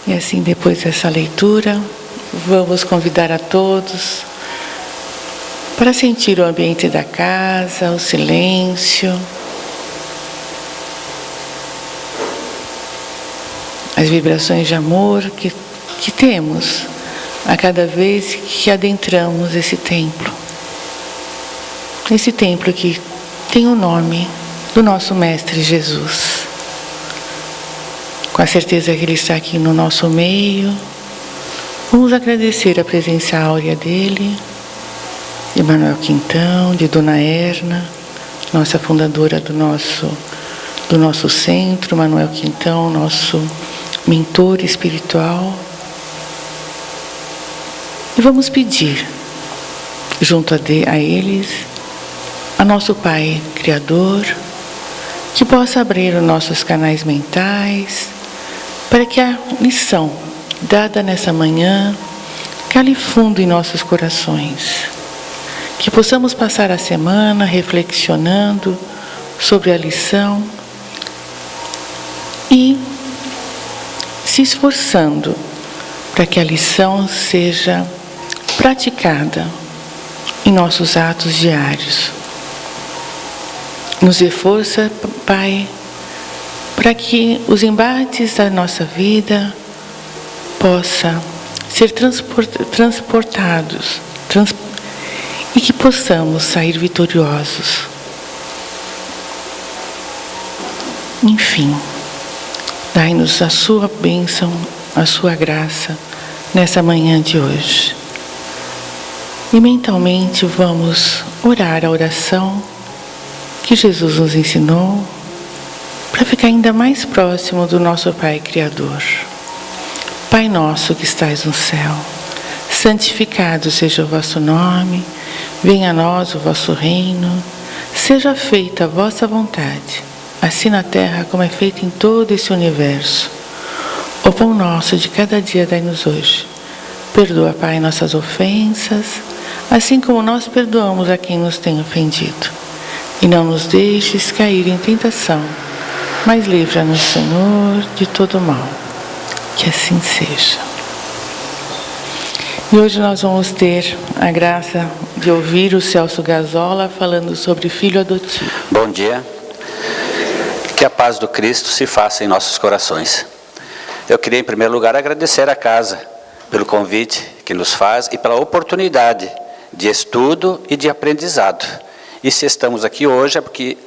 E assim, depois dessa leitura, vamos convidar a todos para sentir o ambiente da casa, o silêncio, as vibrações de amor que temos a cada vez que adentramos esse templo. Esse templo que tem o nome do nosso Mestre Jesus. Com a certeza que Ele está aqui no nosso meio, vamos agradecer a presença áurea dEle, de Manuel Quintão, de Dona Erna, nossa fundadora do nosso centro, Manuel Quintão, nosso mentor espiritual. E vamos pedir, junto a eles, a nosso Pai Criador, que possa abrir os nossos canais mentais, para que a lição dada nessa manhã cale fundo em nossos corações. Que possamos passar a semana reflexionando sobre a lição e se esforçando para que a lição seja praticada em nossos atos diários. Nos dê força, Pai, para que os embates da nossa vida possam ser transportados e que possamos sair vitoriosos. Enfim, dai-nos a sua bênção, a sua graça nessa manhã de hoje. E mentalmente vamos orar a oração que Jesus nos ensinou para ficar ainda mais próximo do nosso Pai Criador. Pai nosso que estais no céu, santificado seja o vosso nome, venha a nós o vosso reino, seja feita a vossa vontade, assim na terra como é feita em todo esse universo. O pão nosso de cada dia dai-nos hoje. Perdoa, Pai, nossas ofensas, assim como nós perdoamos a quem nos tem ofendido. E não nos deixes cair em tentação, mas livra-nos, Senhor, de todo mal. Que assim seja. E hoje nós vamos ter a graça de ouvir o Celso Gazola falando sobre filho adotivo. Bom dia. Que a paz do Cristo se faça em nossos corações. Eu queria, em primeiro lugar, agradecer à casa pelo convite que nos faz e pela oportunidade de estudo e de aprendizado. E se estamos aqui hoje é porque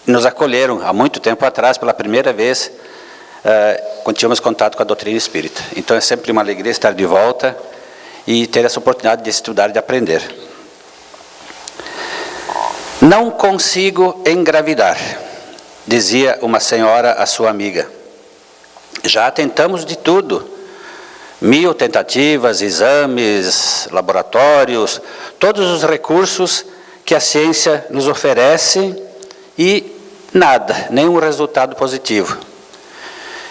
nos acolheram há muito tempo atrás, pela primeira vez, quando tínhamos contato com a doutrina espírita. Então é sempre uma alegria estar de volta e ter essa oportunidade de estudar e de aprender. Não consigo engravidar, dizia uma senhora à sua amiga. Já tentamos de tudo, 1000 tentativas, exames, laboratórios, todos os recursos que a ciência nos oferece e nada, nenhum resultado positivo.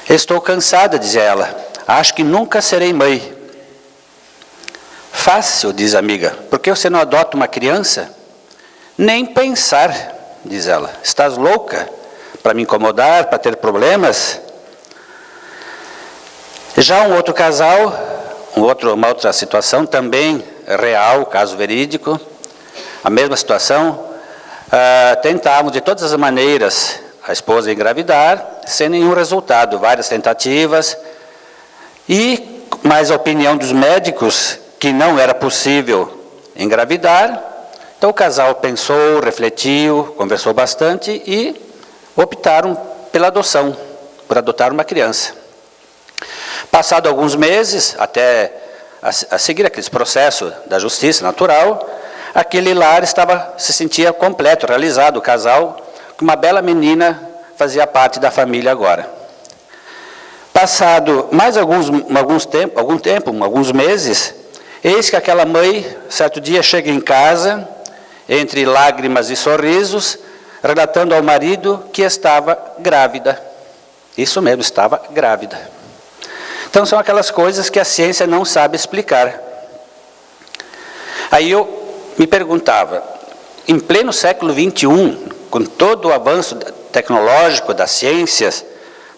Estou cansada, dizia ela, acho que nunca serei mãe. Fácil, diz a amiga, por que você não adota uma criança? Nem pensar, diz ela, estás louca para me incomodar, para ter problemas? Já um outro casal, uma outra situação, também real, caso verídico, a mesma situação, tentávamos de todas as maneiras a esposa engravidar, sem nenhum resultado, várias tentativas, e mais a opinião dos médicos que não era possível engravidar. Então o casal pensou, refletiu, conversou bastante e optaram pela adoção, por adotar uma criança. Passado alguns meses, até a seguir aquele processo da justiça natural, aquele lar se sentia completo, realizado, o casal, com uma bela menina, fazia parte da família agora. Passado mais alguns meses, eis que aquela mãe, certo dia, chega em casa, entre lágrimas e sorrisos, relatando ao marido que estava grávida. Isso mesmo, estava grávida. Então são aquelas coisas que a ciência não sabe explicar. Aí eu me perguntava, em pleno século XXI, com todo o avanço tecnológico das ciências,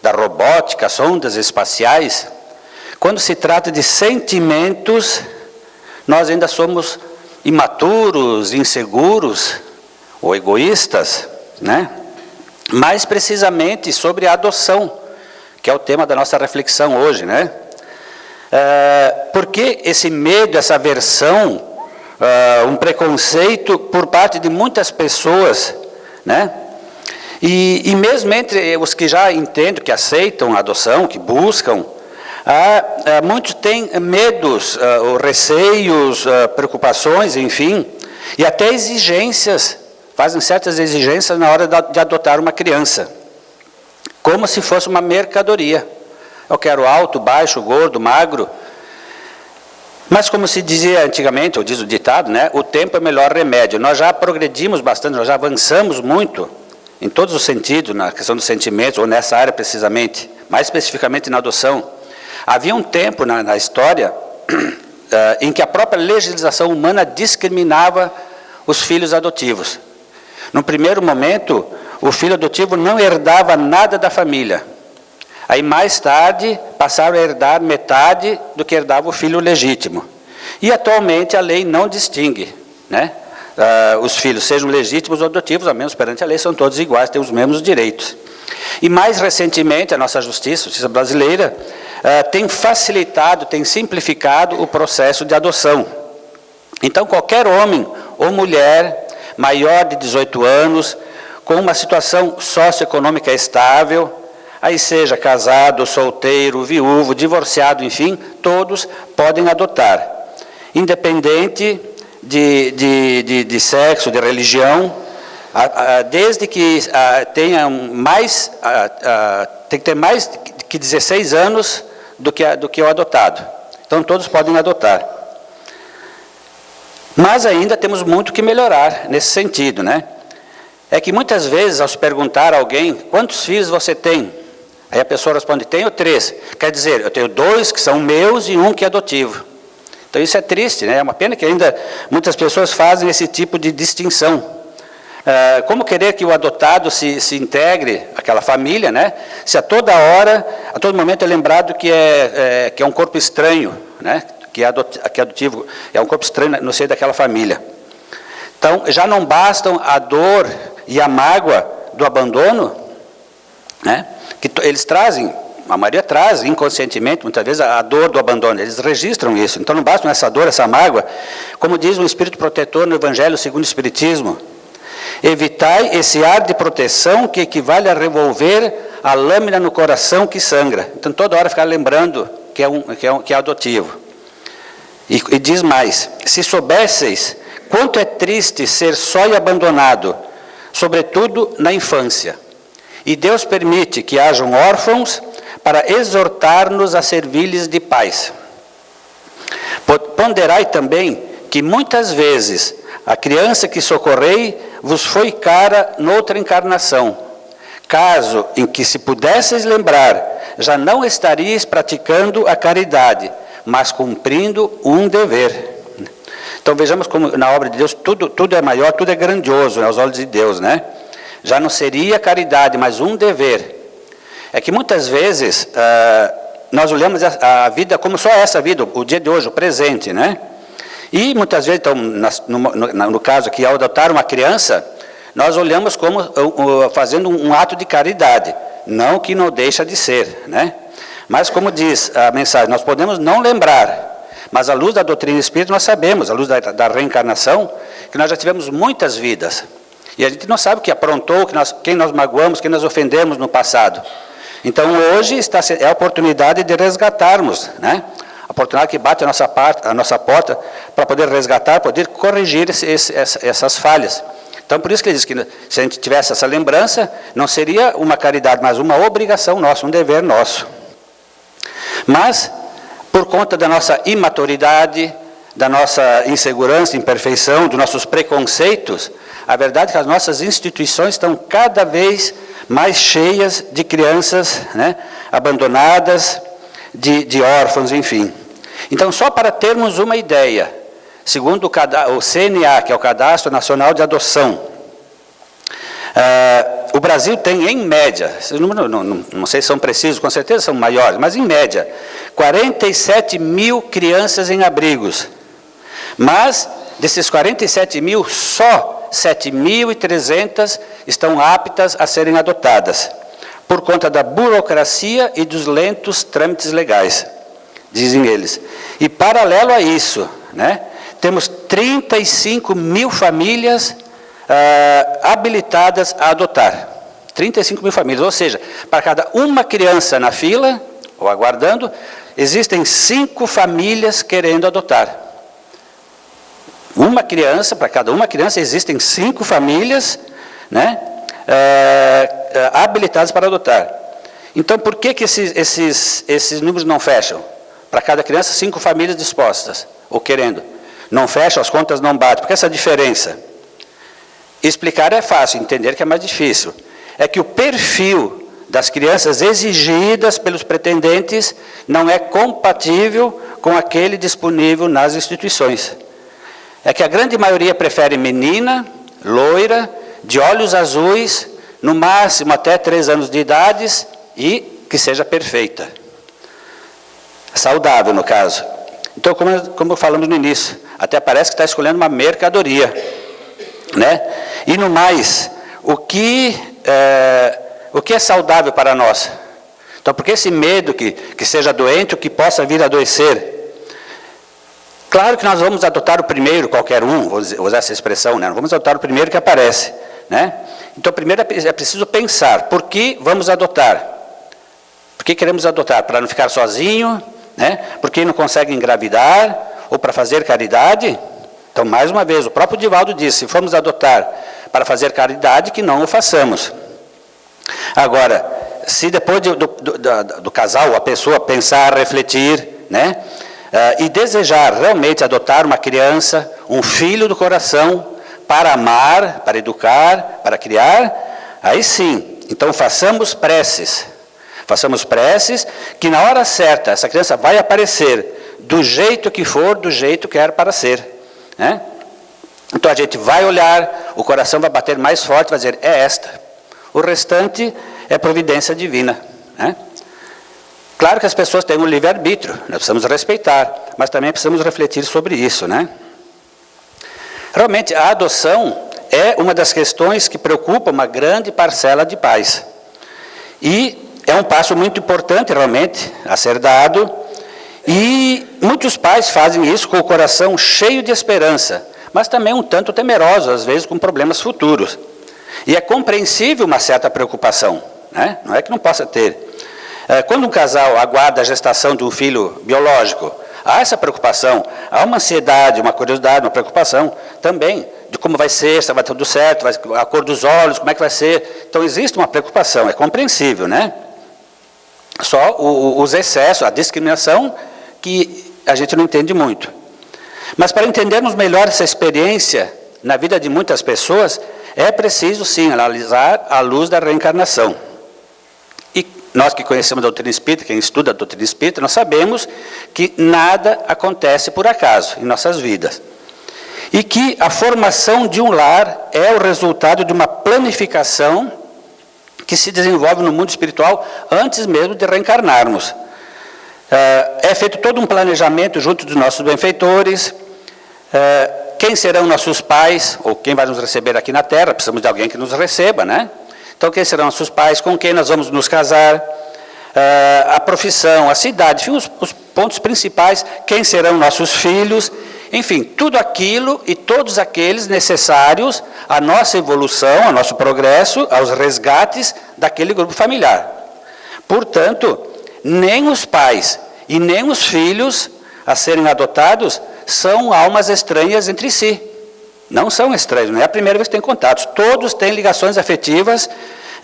da robótica, sondas espaciais, Quando se trata de sentimentos, nós ainda somos imaturos, inseguros ou egoístas, né? Mais precisamente sobre a adoção, que é o tema da nossa reflexão hoje, né? Por que esse medo, essa aversão, um preconceito por parte de muitas pessoas, né? E mesmo entre os que já entendem, que aceitam a adoção, que buscam, muitos têm medos, ou receios, preocupações, enfim, e até exigências, fazem certas exigências na hora de adotar uma criança, como se fosse uma mercadoria. Eu quero alto, baixo, gordo, magro. Mas como se dizia antigamente, ou diz o ditado, né, o tempo é o melhor remédio. Nós já progredimos bastante, nós já avançamos muito, em todos os sentidos, na questão dos sentimentos, ou nessa área precisamente, mais especificamente na adoção. Havia um tempo na história em que a própria legislação humana discriminava os filhos adotivos. No primeiro momento, o filho adotivo não herdava nada da família. Aí, mais tarde, passaram a herdar metade do que herdava o filho legítimo. E, atualmente, a lei não distingue, né? Os filhos, sejam legítimos ou adotivos, ao menos perante a lei, são todos iguais, têm os mesmos direitos. E, mais recentemente, a nossa justiça brasileira, tem facilitado, tem simplificado o processo de adoção. Então, qualquer homem ou mulher maior de 18 anos, com uma situação socioeconômica estável, aí seja casado, solteiro, viúvo, divorciado, enfim, todos podem adotar, independente de sexo, de religião, desde que tenha tem que ter mais que 16 anos do que o adotado. Então, todos podem adotar. Mas ainda temos muito que melhorar nesse sentido, né? É que muitas vezes, ao se perguntar a alguém, quantos filhos você tem? Aí a pessoa responde, tenho 3. Quer dizer, eu tenho 2 que são meus e 1 que é adotivo. Então isso é triste, né? É uma pena que ainda muitas pessoas fazem esse tipo de distinção. Como querer que o adotado se integre àquela família, né? Se a toda hora, a todo momento é lembrado que é um corpo estranho, né? Que é adotivo, é um corpo estranho no seio daquela família. Então, já não bastam a dor e a mágoa do abandono, né? Que eles trazem, a maioria traz inconscientemente, muitas vezes, a dor do abandono, eles registram isso. Então, não basta essa dor, essa mágoa, como diz o Espírito Protetor no Evangelho segundo o Espiritismo, evitai esse ar de proteção que equivale a revolver a lâmina no coração que sangra. Então, toda hora ficar lembrando que é adotivo. E diz mais, se soubesseis quanto é triste ser só e abandonado, sobretudo na infância. E Deus permite que hajam órfãos para exortar-nos a servir-lhes de pais. Ponderai também que muitas vezes a criança que socorrei vos foi cara noutra encarnação. Caso em que se pudesseis lembrar, já não estaríeis praticando a caridade, mas cumprindo um dever. Então vejamos como na obra de Deus tudo é maior, tudo é grandioso aos olhos de Deus, né? Já não seria caridade, mas um dever. É que muitas vezes nós olhamos a vida como só essa vida, o dia de hoje, o presente, né? E muitas vezes, então, no caso aqui, ao adotar uma criança, nós olhamos como fazendo um ato de caridade, não que não deixa de ser, né? Mas como diz a mensagem, nós podemos não lembrar, mas à luz da doutrina espírita nós sabemos, à luz da reencarnação, que nós já tivemos muitas vidas. E a gente não sabe o que aprontou, quem nós magoamos, quem nós ofendemos no passado. Então hoje é a oportunidade de resgatarmos, né? A oportunidade que bate a nossa porta para poder resgatar, poder corrigir essas falhas. Então por isso que ele diz que se a gente tivesse essa lembrança, não seria uma caridade, mas uma obrigação nossa, um dever nosso. Mas, por conta da nossa imaturidade, da nossa insegurança, imperfeição, dos nossos preconceitos, a verdade é que as nossas instituições estão cada vez mais cheias de crianças, né, abandonadas, de órfãos, enfim. Então, só para termos uma ideia, segundo o CNA, que é o Cadastro Nacional de Adoção, O Brasil tem, em média, esses números não sei se são precisos, com certeza são maiores, mas em média, 47 mil crianças em abrigos. Mas, desses 47 mil, só 7.300 estão aptas a serem adotadas, por conta da burocracia e dos lentos trâmites legais, dizem eles. E, paralelo a isso, né, temos 35 mil famílias habilitadas a adotar. 35 mil famílias, ou seja, para cada uma criança na fila, ou aguardando, existem 5 famílias querendo adotar. Uma criança, para cada uma criança, existem 5 famílias, né, habilitadas para adotar. Então, por que esses números não fecham? Para cada criança, 5 famílias dispostas, ou querendo. Não fecha, as contas não batem. Por que essa diferença? Explicar é fácil, entender que é mais difícil. É que o perfil das crianças exigidas pelos pretendentes não é compatível com aquele disponível nas instituições. É que a grande maioria prefere menina, loira, de olhos azuis, no máximo até 3 anos de idade e que seja perfeita. Saudável, no caso. Então, como falamos no início, até parece que está escolhendo uma mercadoria, né? E no mais, o que é saudável para nós? Então, por que esse medo que seja doente ou que possa vir a adoecer? Claro que nós vamos adotar o primeiro, qualquer um, vou usar essa expressão, né? Vamos adotar o primeiro que aparece, né? Então, primeiro é preciso pensar, por que vamos adotar? Por que queremos adotar? Para não ficar sozinho, né? Por que não consegue engravidar? Ou para fazer caridade? Então, mais uma vez, o próprio Divaldo disse, se formos adotar para fazer caridade, que não o façamos. Agora, se depois do casal, a pessoa pensar, refletir, né? E desejar realmente adotar uma criança, um filho do coração, para amar, para educar, para criar, aí sim, então façamos preces. Façamos preces, que na hora certa, essa criança vai aparecer, do jeito que for, do jeito que era para ser. Né? Então a gente vai olhar, o coração vai bater mais forte, vai dizer, é esta. O restante é providência divina. Né? Claro que as pessoas têm um livre-arbítrio, nós precisamos respeitar, mas também precisamos refletir sobre isso. Né? Realmente, a adoção é uma das questões que preocupa uma grande parcela de pais. E é um passo muito importante, realmente, a ser dado. E muitos pais fazem isso com o coração cheio de esperança, mas também um tanto temerosos, às vezes com problemas futuros. E é compreensível uma certa preocupação, né? Não é que não possa ter. Quando um casal aguarda a gestação de um filho biológico, há essa preocupação, há uma ansiedade, uma curiosidade, uma preocupação também de como vai ser, se vai tudo certo, a cor dos olhos, como é que vai ser. Então existe uma preocupação, é compreensível, né? Só os excessos, a discriminação, que a gente não entende muito. Mas para entendermos melhor essa experiência na vida de muitas pessoas, é preciso sim analisar à luz da reencarnação. E nós que conhecemos a doutrina espírita, quem estuda a doutrina espírita, nós sabemos que nada acontece por acaso em nossas vidas. E que a formação de um lar é o resultado de uma planificação que se desenvolve no mundo espiritual antes mesmo de reencarnarmos. É feito todo um planejamento junto dos nossos benfeitores, quem serão nossos pais, ou quem vai nos receber aqui na Terra, precisamos de alguém que nos receba, né? Então, quem serão nossos pais, com quem nós vamos nos casar, a profissão, a cidade, enfim, os pontos principais, quem serão nossos filhos, enfim, tudo aquilo e todos aqueles necessários à nossa evolução, ao nosso progresso, aos resgates daquele grupo familiar. Portanto, nem os pais e nem os filhos a serem adotados são almas estranhas entre si. Não são estranhos, não é a primeira vez que têm contatos. Todos têm ligações afetivas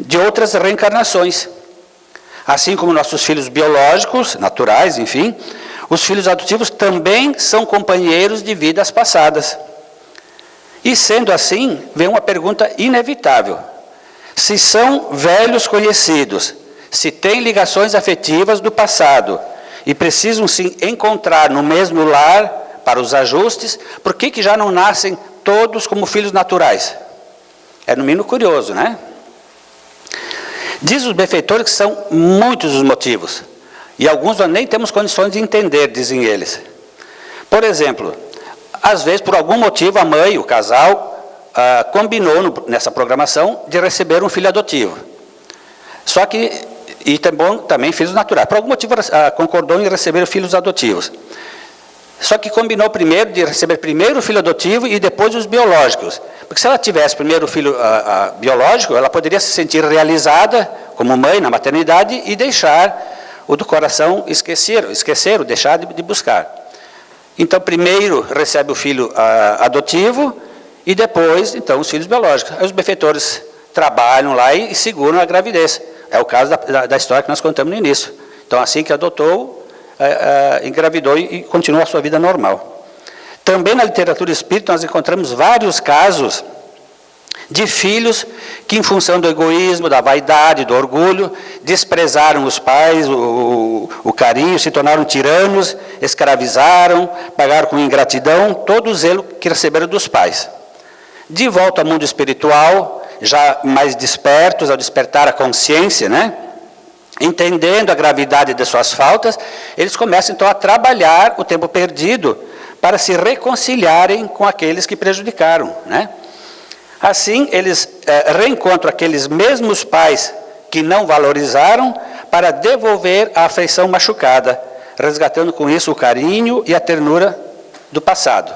de outras reencarnações. Assim como nossos filhos biológicos, naturais, enfim, os filhos adotivos também são companheiros de vidas passadas. E sendo assim, vem uma pergunta inevitável. Se são velhos conhecidos, se têm ligações afetivas do passado e precisam se encontrar no mesmo lar para os ajustes, por que já não nascem todos como filhos naturais? É no mínimo curioso, né? Diz os benfeitores que são muitos os motivos, e alguns nós nem temos condições de entender, dizem eles. Por exemplo, às vezes, por algum motivo, a mãe, o casal, combinou nessa programação de receber um filho adotivo. Só que, e também filhos naturais, por algum motivo concordou em receber filhos adotivos. Só que combinou primeiro de receber primeiro o filho adotivo e depois os biológicos. Porque se ela tivesse primeiro o filho biológico, ela poderia se sentir realizada como mãe na maternidade e deixar o do coração esquecer ou deixar de buscar. Então, primeiro recebe o filho adotivo e depois, então, os filhos biológicos. Aí os benfeitores trabalham lá e seguram a gravidez. É o caso da história que nós contamos no início. Então, assim que adotou, engravidou e continua a sua vida normal. Também na literatura espírita nós encontramos vários casos de filhos que, em função do egoísmo, da vaidade, do orgulho, desprezaram os pais, o carinho, se tornaram tiranos, escravizaram, pagaram com ingratidão todo o zelo que receberam dos pais. De volta ao mundo espiritual, já mais despertos, ao despertar a consciência, né? Entendendo a gravidade de suas faltas, eles começam então a trabalhar o tempo perdido para se reconciliarem com aqueles que prejudicaram, né? Assim, eles reencontram aqueles mesmos pais que não valorizaram para devolver a afeição machucada, resgatando com isso o carinho e a ternura do passado.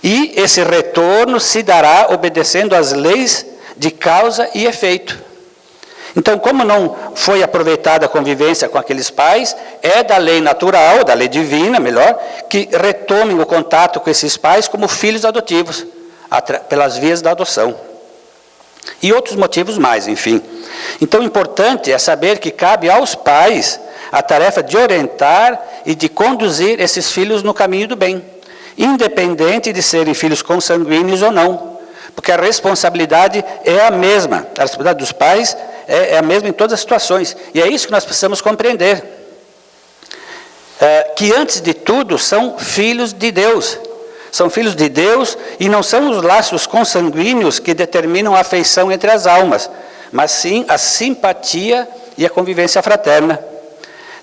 E esse retorno se dará obedecendo às leis de causa e efeito. Então, como não foi aproveitada a convivência com aqueles pais, é da lei natural, da lei divina, melhor, que retomem o contato com esses pais como filhos adotivos, pelas vias da adoção. E outros motivos mais, enfim. Então, o importante é saber que cabe aos pais a tarefa de orientar e de conduzir esses filhos no caminho do bem, independente de serem filhos consanguíneos ou não, porque a responsabilidade é a mesma, a responsabilidade dos pais é a mesma em todas as situações, e é isso que nós precisamos compreender, que antes de tudo são filhos de Deus, e não são os laços consanguíneos que determinam a afeição entre as almas, mas sim a simpatia e a convivência fraterna.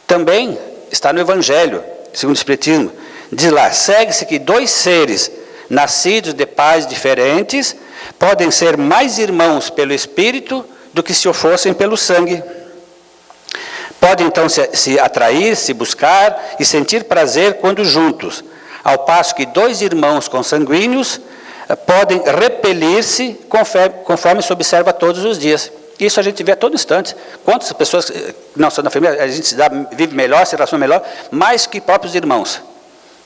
Também está no Evangelho, segundo o Espiritismo, diz lá, segue-se que dois seres nascidos de pais diferentes podem ser mais irmãos pelo Espírito do que se o fossem pelo sangue. Podem então se atrair, se buscar e sentir prazer quando juntos, ao passo que dois irmãos consanguíneos podem repelir-se conforme se observa todos os dias. Isso a gente vê a todo instante. Quantas pessoas que não são da família, a gente vive melhor, se relaciona melhor, mais que próprios irmãos.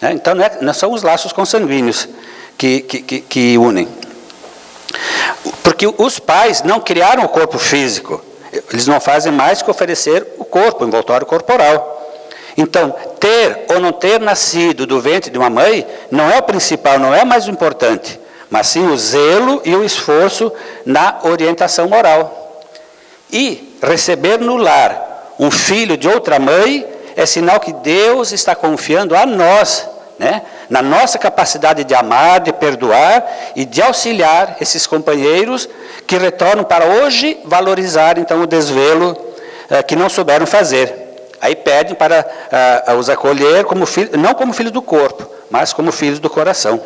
Então não são os laços consanguíneos que unem. Porque os pais não criaram o corpo físico, eles não fazem mais que oferecer o corpo, o envoltório corporal. Então, ter ou não ter nascido do ventre de uma mãe não é o principal, não é o mais importante, mas sim o zelo e o esforço na orientação moral. E receber no lar um filho de outra mãe é sinal que Deus está confiando a nós, né, na nossa capacidade de amar, de perdoar e de auxiliar esses companheiros que retornam para hoje valorizar então o desvelo que não souberam fazer. Aí pedem para os acolher como filhos, não como filhos do corpo, mas como filhos do coração.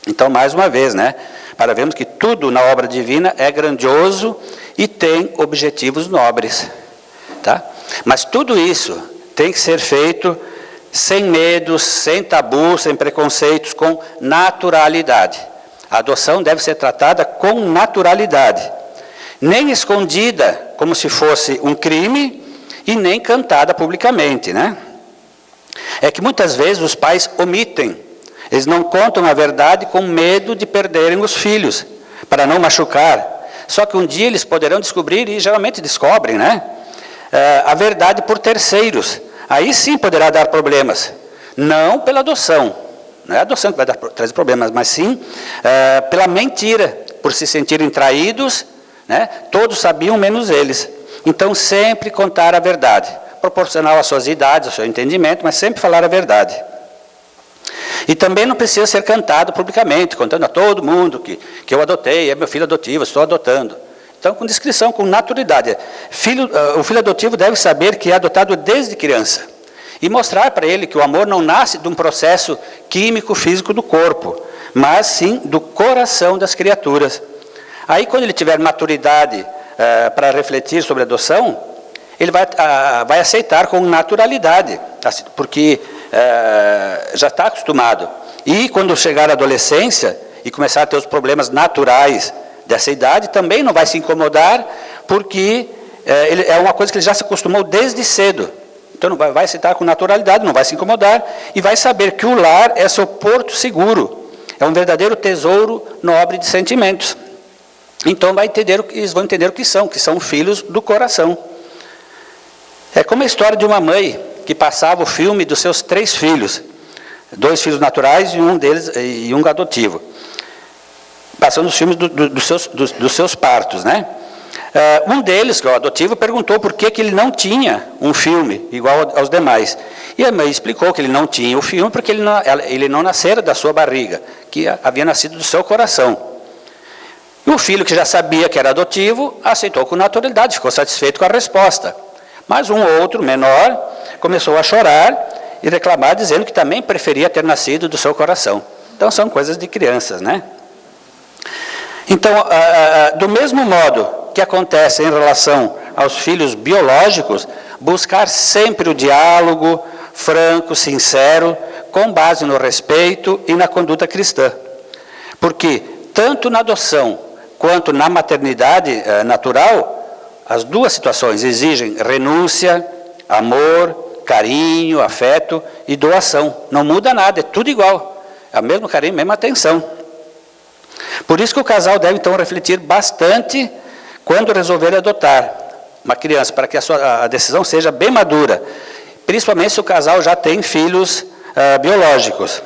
Então, mais uma vez, né, para vermos que tudo na obra divina é grandioso e tem objetivos nobres. Tá? Mas tudo isso tem que ser feito sem medos, sem tabus, sem preconceitos, com naturalidade. A adoção deve ser tratada com naturalidade, nem escondida como se fosse um crime e nem cantada publicamente, né? É que muitas vezes os pais omitem, eles não contam a verdade com medo de perderem os filhos, para não machucar. Só que um dia eles poderão descobrir, e geralmente descobrem, né? A verdade por terceiros. Aí sim poderá dar problemas, não pela adoção, não é a adoção que vai trazer problemas, mas sim pela mentira, por se sentirem traídos, né? Todos sabiam menos eles. Então sempre contar a verdade, proporcional às suas idades, ao seu entendimento, mas sempre falar a verdade. E também não precisa ser cantado publicamente, contando a todo mundo que eu adotei, é meu filho adotivo, estou adotando. Então, com descrição, com naturalidade. O filho adotivo deve saber que é adotado desde criança. E mostrar para ele que o amor não nasce de um processo químico, físico do corpo, mas sim do coração das criaturas. Aí, quando ele tiver maturidade para refletir sobre a adoção, ele vai aceitar com naturalidade, porque já está acostumado. E quando chegar à adolescência e começar a ter os problemas naturais dessa idade, também não vai se incomodar, porque é uma coisa que ele já se acostumou desde cedo. Então vai aceitar com naturalidade, não vai se incomodar, e vai saber que o lar é seu porto seguro, é um verdadeiro tesouro nobre de sentimentos. Então eles vão entender o que são filhos do coração. É como a história de uma mãe que passava o filme dos seus 3 filhos, 2 filhos naturais e um adotivo, passando os filmes dos seus partos, né? Um deles, que é o adotivo, perguntou por que ele não tinha um filme igual aos demais. E a mãe explicou que ele não tinha o filme porque ele não nascera da sua barriga, que havia nascido do seu coração. E o filho, que já sabia que era adotivo, aceitou com naturalidade, ficou satisfeito com a resposta. Mas um outro, menor, começou a chorar e reclamar, dizendo que também preferia ter nascido do seu coração. Então, são coisas de crianças, né? Então, do mesmo modo que acontece em relação aos filhos biológicos, buscar sempre o diálogo franco, sincero, com base no respeito e na conduta cristã. Porque, tanto na adoção quanto na maternidade natural, as duas situações exigem renúncia, amor, carinho, afeto e doação. Não muda nada, é tudo igual. É o mesmo carinho, a mesma atenção. Por isso que o casal deve, então, refletir bastante quando resolver adotar uma criança, para que a decisão seja bem madura, principalmente se o casal já tem filhos biológicos.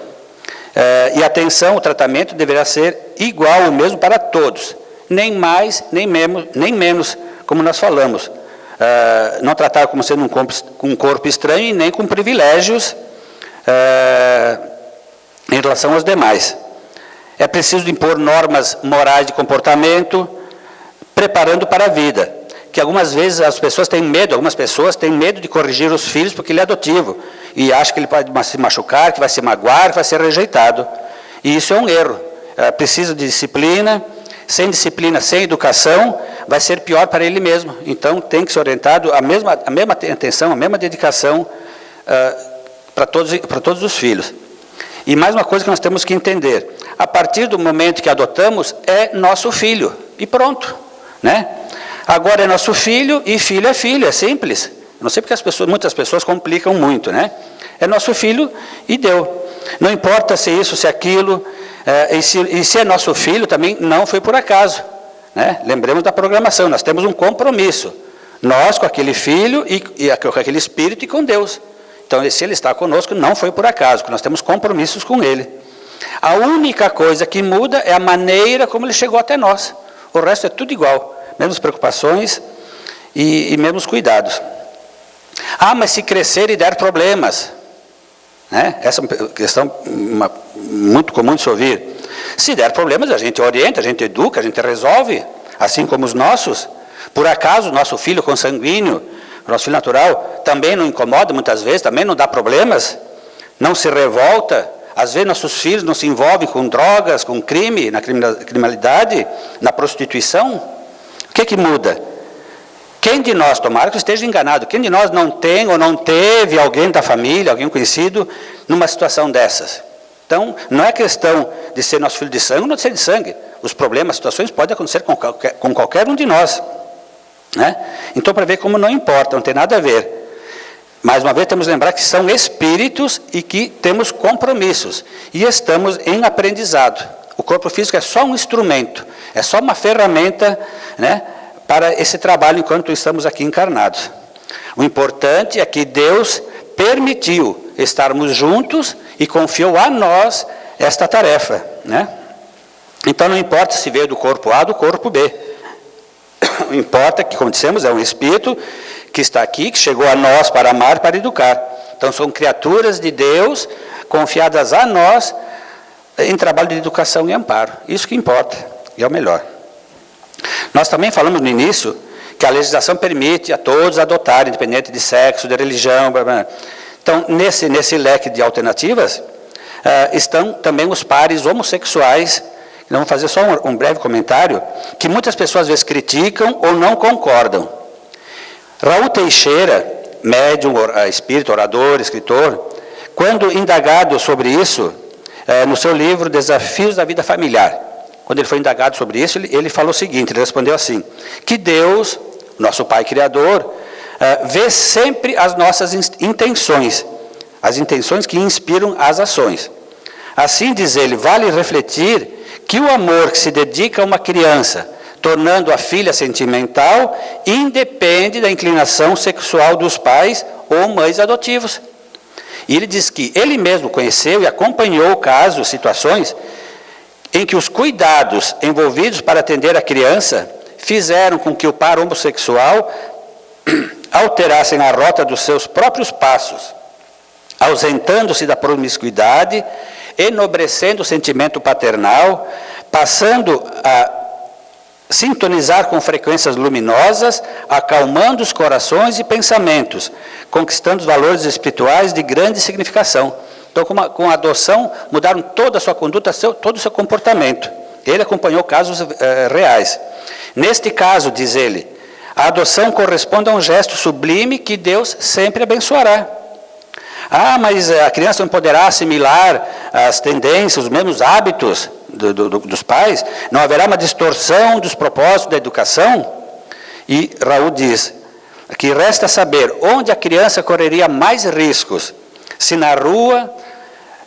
E a atenção, o tratamento deverá ser igual, o mesmo para todos, nem mais, nem menos, como nós falamos. Não tratar como sendo um corpo estranho e nem com privilégios em relação aos demais. É preciso impor normas morais de comportamento, preparando para a vida. Que algumas vezes algumas pessoas têm medo de corrigir os filhos porque ele é adotivo. E acham que ele pode se machucar, que vai se magoar, que vai ser rejeitado. E isso é um erro. Precisa de disciplina. Sem disciplina, sem educação, vai ser pior para ele mesmo. Então, tem que ser orientado a mesma atenção, a mesma dedicação para todos os filhos. E mais uma coisa que nós temos que entender. A partir do momento que adotamos, é nosso filho. E pronto. Né? Agora é nosso filho e filho é filho, é simples. Não sei porque muitas pessoas complicam muito. Né? É nosso filho e deu. Não importa se isso, se aquilo... E se é nosso filho, também não foi por acaso. Né? Lembremos da programação, nós temos um compromisso. Nós com aquele filho e com aquele espírito e com Deus. Então, se ele está conosco, não foi por acaso, porque nós temos compromissos com ele. A única coisa que muda é a maneira como ele chegou até nós. O resto é tudo igual, mesmas preocupações e mesmos cuidados. Mas se crescer e der problemas... Né? Essa é uma questão muito comum de se ouvir. Se der problemas, a gente orienta, a gente educa, a gente resolve, assim como os nossos. Por acaso, o nosso filho consanguíneo, o nosso filho natural, também não incomoda muitas vezes, também não dá problemas, não se revolta. Às vezes, nossos filhos não se envolvem com drogas, com crime, na criminalidade, na prostituição. O que muda? Quem de nós, tomara que eu esteja enganado, quem de nós não tem ou não teve alguém da família, alguém conhecido, numa situação dessas? Então, não é questão de ser nosso filho de sangue ou não de ser de sangue. Os problemas, as situações podem acontecer com qualquer um de nós. Né? Então, para ver como não importa, não tem nada a ver. Mais uma vez, temos que lembrar que são espíritos e que temos compromissos. E estamos em aprendizado. O corpo físico é só um instrumento, é só uma ferramenta, né, para esse trabalho enquanto estamos aqui encarnados. O importante é que Deus permitiu estarmos juntos e confiou a nós esta tarefa. Né? Então não importa se veio do corpo A ou do corpo B. O importa que, como dissemos, é um espírito que está aqui, que chegou a nós para amar, para educar. Então são criaturas de Deus confiadas a nós em trabalho de educação e amparo. Isso que importa, e é o melhor. Nós também falamos no início que a legislação permite a todos adotarem, independente de sexo, de religião, blá, blá. Então, nesse leque de alternativas, estão também os pares homossexuais. Vamos fazer só um breve comentário, que muitas pessoas às vezes criticam ou não concordam. Raul Teixeira, médium, espírito, orador, escritor, quando indagado sobre isso, no seu livro Desafios da Vida Familiar, quando ele foi indagado sobre isso, ele falou o seguinte, ele respondeu assim, que Deus, nosso Pai Criador, vê sempre as nossas intenções, as intenções que inspiram as ações. Assim, diz ele, vale refletir que o amor que se dedica a uma criança, tornando a filha sentimental, independe da inclinação sexual dos pais ou mães adotivos. E ele diz que ele mesmo conheceu e acompanhou casos, situações, em que os cuidados envolvidos para atender a criança fizeram com que o par homossexual alterassem a rota dos seus próprios passos, ausentando-se da promiscuidade, enobrecendo o sentimento paternal, passando a sintonizar com frequências luminosas, acalmando os corações e pensamentos, conquistando os valores espirituais de grande significação. Então, com a adoção, mudaram toda a sua conduta, todo o seu comportamento. Ele acompanhou casos reais. Neste caso, diz ele, a adoção corresponde a um gesto sublime que Deus sempre abençoará. Ah, mas a criança não poderá assimilar as tendências, os mesmos hábitos dos pais? Não haverá uma distorção dos propósitos da educação? E Raul diz que resta saber onde a criança correria mais riscos, se na rua,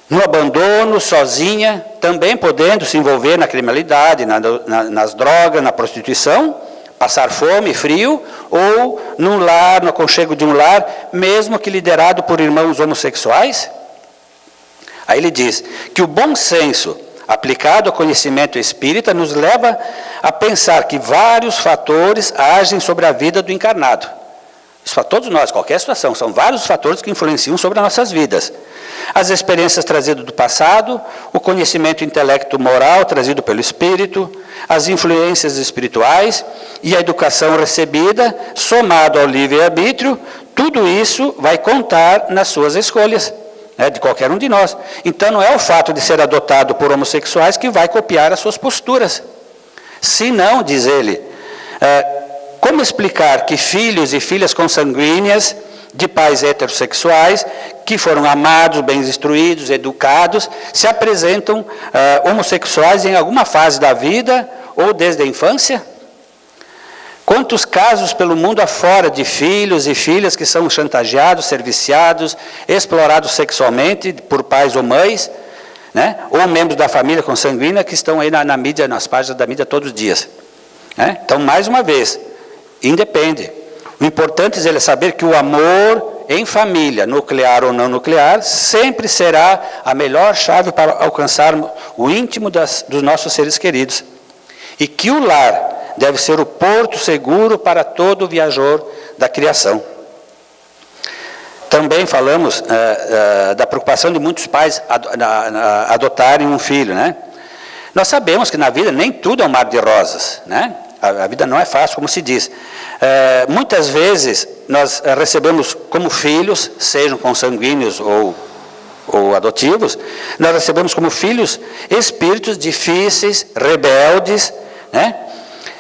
no abandono, sozinha, também podendo se envolver na criminalidade, nas drogas, na prostituição, passar fome e frio, ou num lar, no aconchego de um lar, mesmo que liderado por irmãos homossexuais? Aí ele diz que o bom senso aplicado ao conhecimento espírita nos leva a pensar que vários fatores agem sobre a vida do encarnado. Isso para todos nós, qualquer situação, são vários fatores que influenciam sobre as nossas vidas. As experiências trazidas do passado, o conhecimento intelecto-moral trazido pelo espírito, as influências espirituais e a educação recebida, somado ao livre-arbítrio, tudo isso vai contar nas suas escolhas, de qualquer um de nós. Então não é o fato de ser adotado por homossexuais que vai copiar as suas posturas. Se não, diz ele, como explicar que filhos e filhas consanguíneas de pais heterossexuais, que foram amados, bem instruídos, educados, se apresentam homossexuais em alguma fase da vida ou desde a infância? Quantos casos pelo mundo afora de filhos e filhas que são chantageados, serviciados, explorados sexualmente por pais ou mães, ou membros da família consanguínea que estão aí na mídia, nas páginas da mídia todos os dias. Então, mais uma vez, independe. O importante é saber que o amor em família, nuclear ou não nuclear, sempre será a melhor chave para alcançar o íntimo dos nossos seres queridos. E que o lar deve ser o porto seguro para todo viajor da criação. Também falamos da preocupação de muitos pais adotarem um filho. Nós sabemos que na vida nem tudo é um mar de rosas. A vida não é fácil, como se diz. Muitas vezes nós recebemos como filhos, sejam consanguíneos ou adotivos, nós recebemos como filhos espíritos difíceis, rebeldes,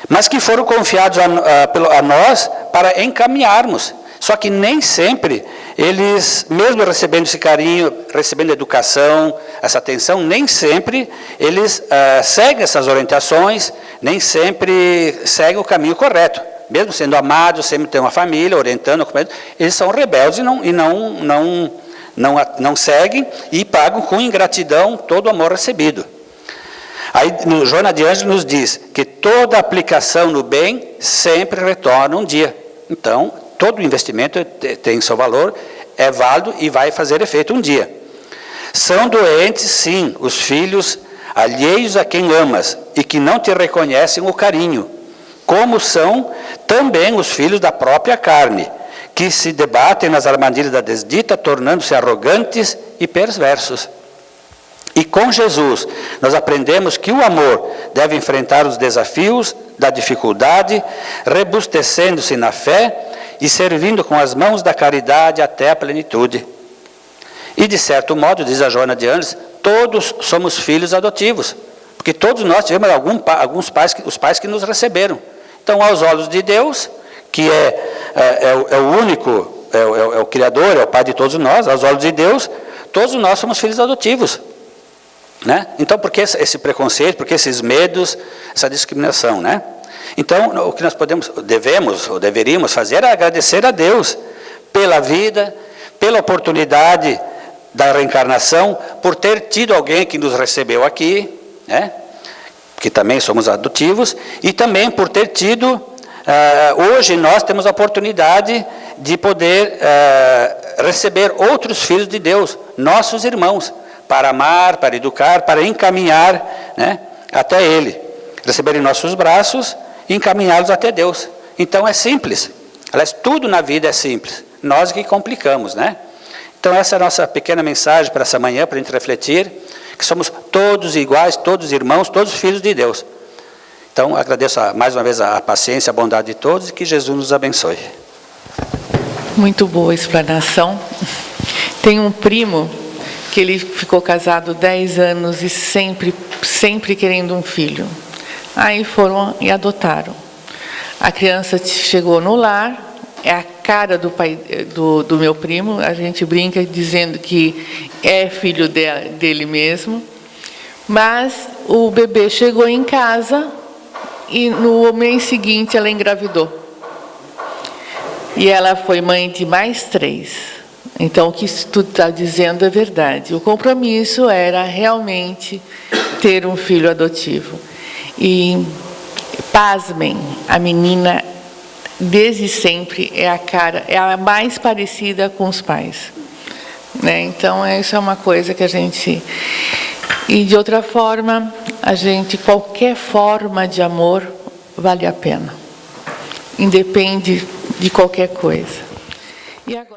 mas que foram confiados a nós para encaminharmos. Só que nem sempre eles, mesmo recebendo esse carinho, recebendo educação, essa atenção, nem sempre eles seguem essas orientações, nem sempre seguem o caminho correto. Mesmo sendo amados, sempre têm uma família, orientando, acompanhando, eles são rebeldes e não seguem e pagam com ingratidão todo o amor recebido. Aí, Joana de Ângeles nos diz que toda aplicação no bem sempre retorna um dia. Então, todo investimento tem seu valor, é válido e vai fazer efeito um dia. São doentes, sim, os filhos alheios a quem amas e que não te reconhecem o carinho, como são também os filhos da própria carne, que se debatem nas armadilhas da desdita, tornando-se arrogantes e perversos. E com Jesus, nós aprendemos que o amor deve enfrentar os desafios da dificuldade, robustecendo-se na fé e servindo com as mãos da caridade até a plenitude. E, de certo modo, diz a Joana de Ângeles, todos somos filhos adotivos, porque todos nós tivemos alguns pais, os pais que nos receberam. Então, aos olhos de Deus, que é o único, é o Criador, é o Pai de todos nós, aos olhos de Deus, todos nós somos filhos adotivos. Né? Então, por que esse preconceito, por que esses medos, essa discriminação? Né? Então, o que nós devemos ou deveríamos fazer é agradecer a Deus pela vida, pela oportunidade da reencarnação, por ter tido alguém que nos recebeu aqui, né? Que também somos adotivos, e também por ter tido, hoje nós temos a oportunidade de poder receber outros filhos de Deus, nossos irmãos, para amar, para educar, para encaminhar, né, até Ele. Receber em nossos braços e encaminhá-los até Deus. Então é simples. Aliás, tudo na vida é simples. Nós que complicamos, né? Então essa é a nossa pequena mensagem para essa manhã, para a gente refletir, que somos todos iguais, todos irmãos, todos filhos de Deus. Então agradeço mais uma vez a paciência, a bondade de todos e que Jesus nos abençoe. Muito boa a explanação. Tem um primo que ele ficou casado 10 anos e sempre querendo um filho. Aí foram e adotaram. A criança chegou no lar, é a cara do pai do meu primo, a gente brinca dizendo que é filho dele mesmo, mas o bebê chegou em casa e no mês seguinte ela engravidou. E ela foi mãe de mais 3. Então, o que tu está dizendo é verdade. O compromisso era realmente ter um filho adotivo. E, pasmem, a menina, desde sempre, é a mais parecida com os pais. Né? Então, isso é uma coisa que a gente... E, de outra forma, qualquer forma de amor vale a pena. Independe de qualquer coisa. E agora...